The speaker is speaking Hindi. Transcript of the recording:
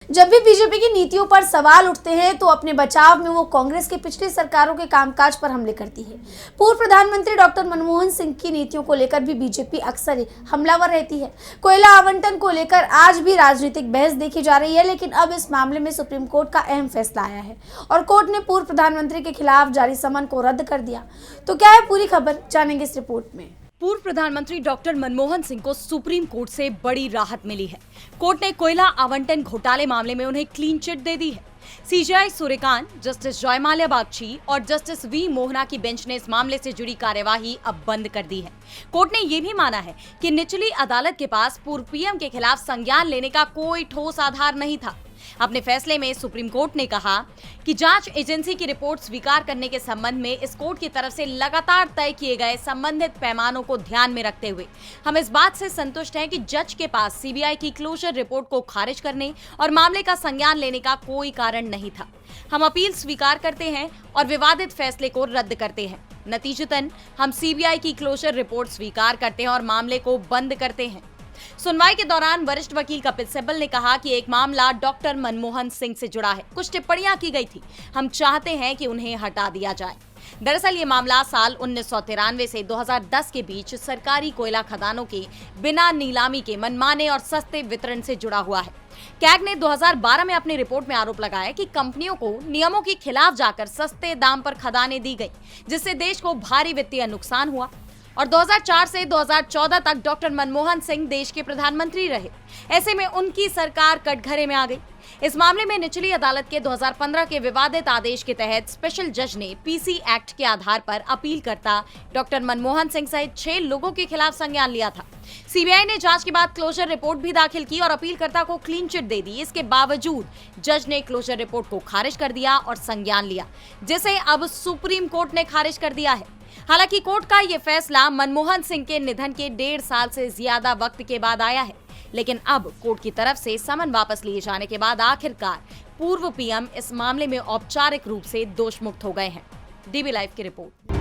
जब भी बीजेपी की नीतियों पर सवाल उठते हैं तो अपने बचाव में वो कांग्रेस की पिछली सरकारों के कामकाज पर हमले करती है। पूर्व प्रधानमंत्री डॉक्टर मनमोहन सिंह की नीतियों को लेकर भी बीजेपी अक्सर हमलावर रहती है। कोयला आवंटन को लेकर आज भी राजनीतिक बहस देखी जा रही है, लेकिन अब इस मामले में सुप्रीम कोर्ट का अहम फैसला आया है और कोर्ट ने पूर्व प्रधानमंत्री के खिलाफ जारी समन को रद्द कर दिया। तो क्या है पूरी खबर, जानेंगे इस रिपोर्ट में। पूर्व प्रधानमंत्री डॉक्टर मनमोहन सिंह को सुप्रीम कोर्ट से बड़ी राहत मिली है। कोर्ट ने कोयला आवंटन घोटाले मामले में उन्हें क्लीन चिट दे दी है। सीजेआई सूर्यकांत, जस्टिस जयमाल्या बागची और जस्टिस वी मोहना की बेंच ने इस मामले से जुड़ी कार्यवाही अब बंद कर दी है। कोर्ट ने यह भी माना है कि निचली अदालत के पास पूर्व पीएम के खिलाफ संज्ञान लेने का कोई ठोस आधार नहीं था। अपने फैसले में सुप्रीम कोर्ट ने कहा कि जांच एजेंसी की रिपोर्ट स्वीकार करने के संबंध में इस कोर्ट की तरफ से लगातार तय किए गए संबंधित पैमानों को ध्यान में रखते हुए हम इस बात से संतुष्ट हैं कि जज के पास सीबीआई की क्लोजर रिपोर्ट को खारिज करने और मामले का संज्ञान लेने का कोई कारण नहीं था। हम अपील स्वीकार करते हैं और विवादित फैसले को रद्द करते हैं। नतीजतन हम सीबीआई की क्लोजर रिपोर्ट स्वीकार करते हैं और मामले को बंद करते हैं। सुनवाई के दौरान वरिष्ठ वकील कपिल सिब्बल ने कहा कि एक मामला डॉक्टर मनमोहन सिंह से जुड़ा है। कुछ टिप्पणियां की गई थी, हम चाहते हैं कि उन्हें हटा दिया जाए। दरअसल ये मामला साल 1993 से 2010 के बीच सरकारी कोयला खदानों के बिना नीलामी के मनमाने और सस्ते वितरण से जुड़ा हुआ है। कैग ने 2012 में अपनी रिपोर्ट में आरोप लगाया कि कंपनियों को नियमों के खिलाफ जाकर सस्ते दाम पर खदानें दी गई, जिससे देश को भारी वित्तीय नुकसान हुआ। और 2004 से 2014 तक डॉक्टर मनमोहन सिंह देश के प्रधानमंत्री रहे। ऐसे में उनकी सरकार कटघरे में आ गई। इस मामले में निचली अदालत के 2015 के विवादित आदेश के तहत स्पेशल जज ने पीसी एक्ट के आधार पर अपीलकर्ता डॉक्टर मनमोहन सिंह सहित 6 लोगों के खिलाफ संज्ञान लिया था। सीबीआई ने जांच के बाद क्लोजर रिपोर्ट भी दाखिल की और अपीलकर्ता को क्लीन चिट दे दी। इसके बावजूद जज ने क्लोजर रिपोर्ट को खारिज कर दिया और संज्ञान लिया, जिसे अब सुप्रीम कोर्ट ने खारिज कर दिया है। हालांकि कोर्ट का यह फैसला मनमोहन सिंह के निधन के 1.5 साल से ज्यादा वक्त के बाद आया है, लेकिन अब कोर्ट की तरफ से समन वापस लिए जाने के बाद आखिरकार पूर्व पीएम इस मामले में औपचारिक रूप से दोषमुक्त हो गए हैं। डीबी लाइव की रिपोर्ट।